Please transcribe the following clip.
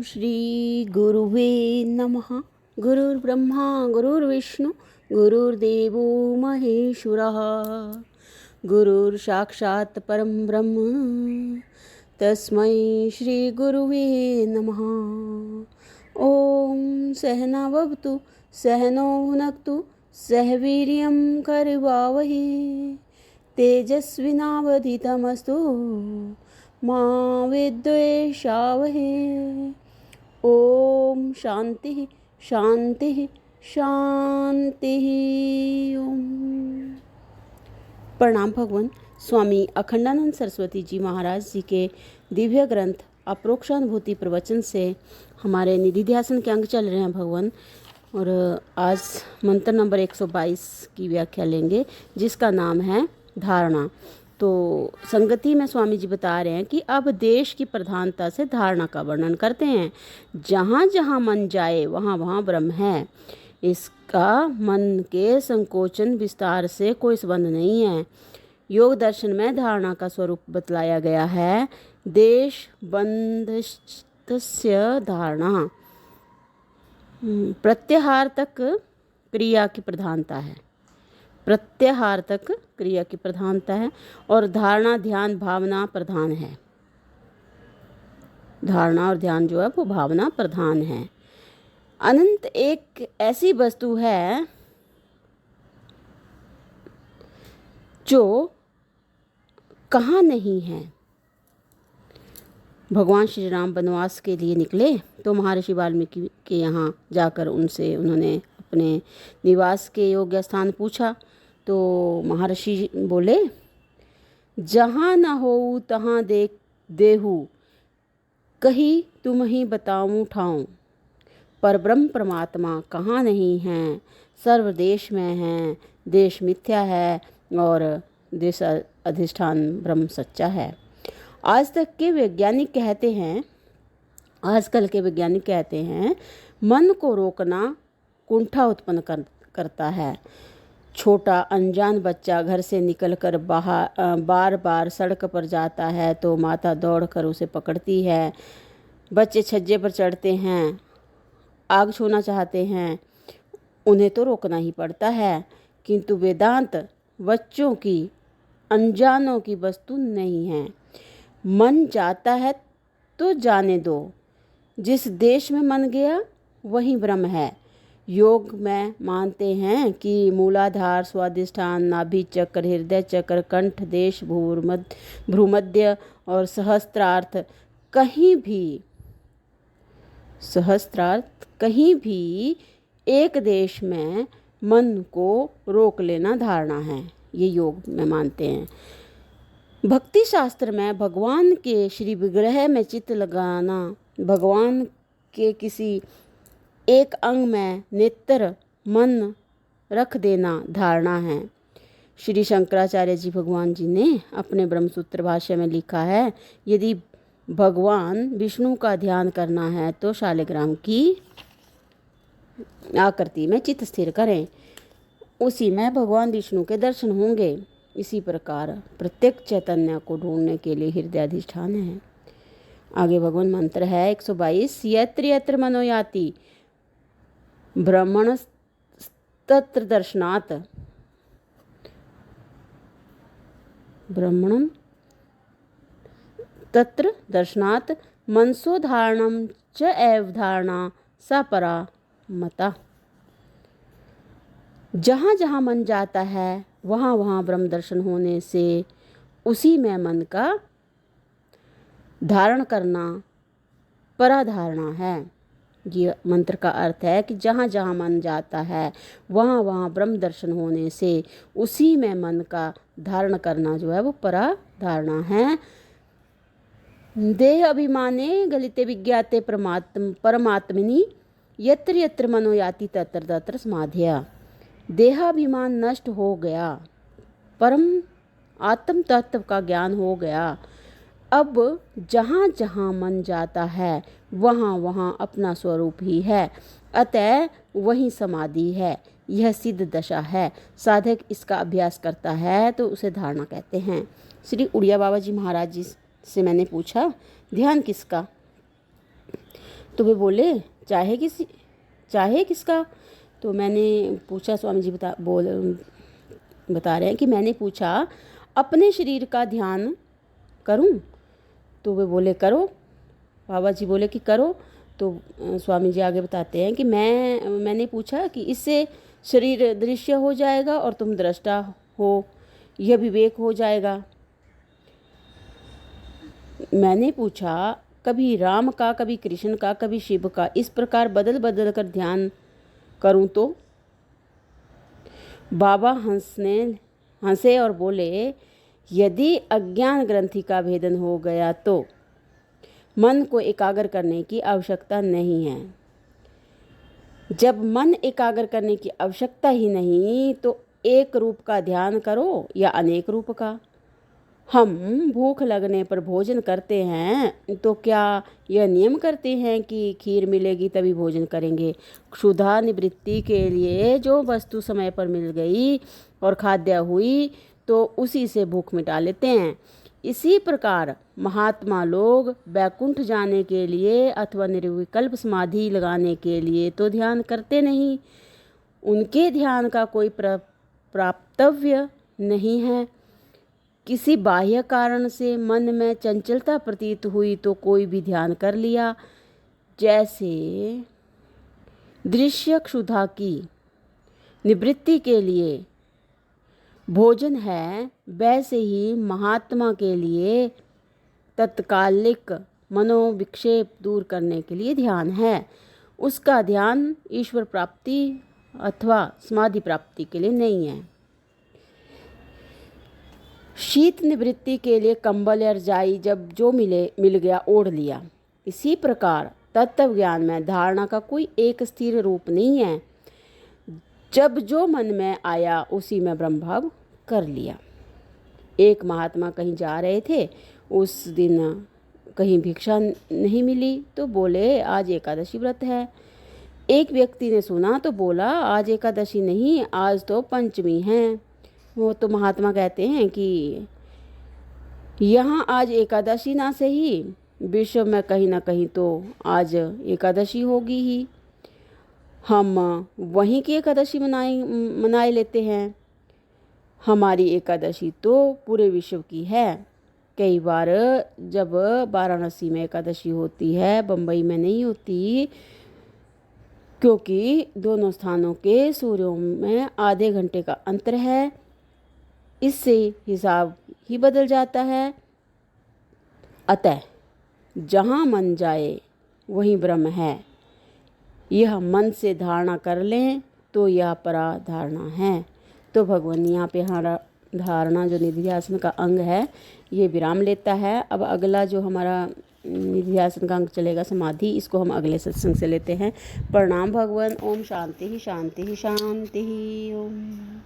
श्री गुरुवे नमः। गुरुर्ब्रह्मा गुरुर्विष्णु गुरुर्देवो महेश्वरः। गुरुर्साक्षात् परं ब्रह्म तस्मै श्री गुरुवे नमः। ओम सहना भवतु सहनो भुनक्तु सह वीर्यं करवावहै तेजस्विनावधीतमस्तु मा विद्वेषावहै। ओम शांति शांति शांति। ओम। प्रणाम भगवान। स्वामी अखंडानंद सरस्वती जी महाराज जी के दिव्य ग्रंथ अप्रोक्षानुभूति प्रवचन से हमारे निधि ध्यासन के अंग चल रहे हैं भगवान। और आज मंत्र नंबर 122 की व्याख्या लेंगे, जिसका नाम है धारणा। तो संगति में स्वामी जी बता रहे हैं कि अब देश की प्रधानता से धारणा का वर्णन करते हैं। जहाँ जहाँ मन जाए वहाँ वहाँ ब्रह्म है। इसका मन के संकोचन विस्तार से कोई संबंध नहीं है। योग दर्शन में धारणा का स्वरूप बतलाया गया है। देश बंधस्य धारणा, प्रत्याहार तक क्रिया की प्रधानता है। प्रत्याहार तक क्रिया की प्रधानता है और धारणा ध्यान भावना प्रधान है। धारणा और ध्यान जो है वो भावना प्रधान है। अनंत एक ऐसी वस्तु है जो कहाँ नहीं है। भगवान श्री राम वनवास के लिए निकले तो महर्षि वाल्मीकि के यहाँ जाकर उन्होंने अपने निवास के योग्य स्थान पूछा। तो महर्षि बोले, जहाँ न हो तहाँ देहु कही तुम ही बताऊँ ठाऊँ। पर ब्रह्म परमात्मा कहाँ नहीं हैं, सर्व देश में हैं। देश मिथ्या है और देश अधिष्ठान ब्रह्म सच्चा है। आजकल के वैज्ञानिक कहते हैं मन को रोकना कुंठा उत्पन्न करता है। छोटा अनजान बच्चा घर से निकलकर बार बार सड़क पर जाता है तो माता दौड़कर उसे पकड़ती है। बच्चे छज्जे पर चढ़ते हैं, आग छूना चाहते हैं, उन्हें तो रोकना ही पड़ता है। किंतु वेदांत बच्चों की अनजानों की वस्तु नहीं है। मन जाता है तो जाने दो। जिस देश में मन गया वहीं ब्रह्म है। योग में मानते हैं कि मूलाधार, स्वादिष्ठान, नाभि चक्र, हृदय चक्र, कंठ देश, भ्रूमध्य और सहस्त्रार्थ कहीं भी एक देश में मन को रोक लेना धारणा है। ये योग में मानते हैं। भक्ति शास्त्र में भगवान के श्री विग्रह में चित्त लगाना, भगवान के किसी एक अंग में नेत्र मन रख देना धारणा है। श्री शंकराचार्य जी भगवान जी ने अपने ब्रह्मसूत्र भाष्य में लिखा है, यदि भगवान विष्णु का ध्यान करना है तो शालिग्राम की आकृति में चित्त स्थिर करें, उसी में भगवान विष्णु के दर्शन होंगे। इसी प्रकार प्रत्येक चैतन्य को ढूंढने के लिए हृदय अधिष्ठान है। आगे भगवान मंत्र है 122, यत्र यत्र मनो याति ब्रह्मणस्तत्र दर्शनात्। ब्रह्मणं तत्र दर्शनात् मनसो धारणं च एव धारणा सा परा मता। जहाँ जहाँ मन जाता है वहाँ वहाँ ब्रह्म दर्शन होने से उसी में मन का धारण करना पराधारणा है। ये मंत्र का अर्थ है कि जहाँ जहाँ मन जाता है वहाँ वहाँ ब्रह्म दर्शन होने से उसी में मन का धारण करना जो है वो पराधारणा है। देह अभिमाने गलिते विज्ञाते परमात्मनि यत्र यत्र मनो याति तत्र तत्र समाधिया। देहाभिमान नष्ट हो गया, परम आत्म तत्व का ज्ञान हो गया। अब जहाँ जहाँ मन जाता है वहाँ वहाँ अपना स्वरूप ही है, अतः वही समाधि है। यह सिद्ध दशा है। साधक इसका अभ्यास करता है तो उसे धारणा कहते हैं। श्री उड़िया बाबा जी महाराज जी से मैंने पूछा, ध्यान किसका? तो वे बोले, चाहे किसका? तो मैंने पूछा, स्वामी जी बता रहे हैं कि मैंने पूछा, अपने शरीर का ध्यान करूं? तो वे बोले, करो। बाबा जी बोले कि करो। तो स्वामी जी आगे बताते हैं कि मैंने पूछा कि इससे शरीर दृश्य हो जाएगा और तुम दृष्टा हो, यह विवेक हो जाएगा। मैंने पूछा, कभी राम का, कभी कृष्ण का, कभी शिव का, इस प्रकार बदल बदल कर ध्यान करूं तो? बाबा हंसे और बोले, यदि अज्ञान ग्रंथि का भेदन हो गया तो मन को एकाग्र करने की आवश्यकता नहीं है। जब मन एकाग्र करने की आवश्यकता ही नहीं तो एक रूप का ध्यान करो या अनेक रूप का। हम भूख लगने पर भोजन करते हैं तो क्या यह नियम करते हैं कि खीर मिलेगी तभी भोजन करेंगे? क्षुधा निवृत्ति के लिए जो वस्तु समय पर मिल गई और खाद्य हुई तो उसी से भूख मिटा लेते हैं। इसी प्रकार महात्मा लोग बैकुंठ जाने के लिए अथवा निर्विकल्प समाधि लगाने के लिए तो ध्यान करते नहीं। उनके ध्यान का कोई प्राप्तव्य नहीं है। किसी बाह्य कारण से मन में चंचलता प्रतीत हुई तो कोई भी ध्यान कर लिया। जैसे दृश्य क्षुधा की निवृत्ति के लिए भोजन है, वैसे ही महात्मा के लिए तत्कालिक मनोविक्षेप दूर करने के लिए ध्यान है। उसका ध्यान ईश्वर प्राप्ति अथवा समाधि प्राप्ति के लिए नहीं है। शीत निवृत्ति के लिए कंबल या रजाई जब जो मिल गया ओढ़ लिया। इसी प्रकार तत्व ज्ञान में धारणा का कोई एक स्थिर रूप नहीं है। जब जो मन में आया उसी में ब्रह्म भाव कर लिया। एक महात्मा कहीं जा रहे थे, उस दिन कहीं भिक्षा नहीं मिली तो बोले, आज एकादशी व्रत है। एक व्यक्ति ने सुना तो बोला, आज एकादशी नहीं, आज तो पंचमी है। वो तो महात्मा कहते हैं कि यहाँ आज एकादशी ना सही, विश्व में कहीं ना कहीं तो आज एकादशी होगी ही। हम वहीं की एकादशी मनाए लेते हैं। हमारी एकादशी तो पूरे विश्व की है। कई बार जब वाराणसी में एकादशी होती है, बम्बई में नहीं होती, क्योंकि दोनों स्थानों के सूर्यों में आधे घंटे का अंतर है। इससे हिसाब ही बदल जाता है। अतः जहाँ मन जाए वहीं ब्रह्म है। यह मन से धारणा कर लें तो यह परा धारणा है। तो भगवान यहाँ पे धारणा जो निधिध्यासन का अंग है ये विराम लेता है। अब अगला जो हमारा निधिध्यासन का अंग चलेगा समाधि, इसको हम अगले सत्संग से लेते हैं। प्रणाम भगवान। ओम शांति ही शांति ही शांति ही। ओम।